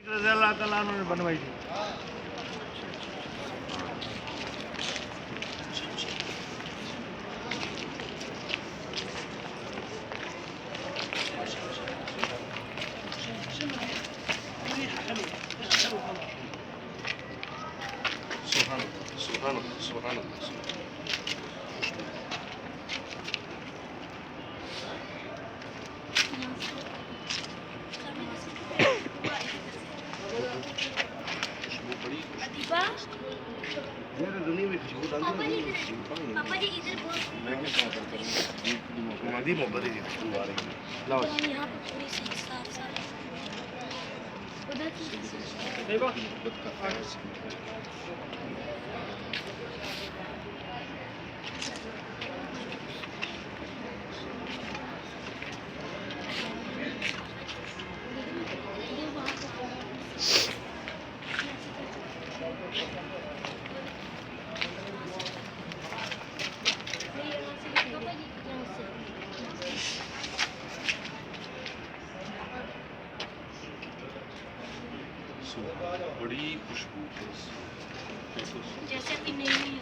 रज़ी अल्लाह ताला अन्हु ने बनवाई थी। सुभान सुभान पापा जी इधर मदी मोहब्बत है खुशबू आ रही है। लाओ यहाँ पे थोड़ी सी साफ साफ उधर देखो मोहब्बत का ख्याल से। ये वहाँ बड़ी खुशबू है। जैसे कि नहीं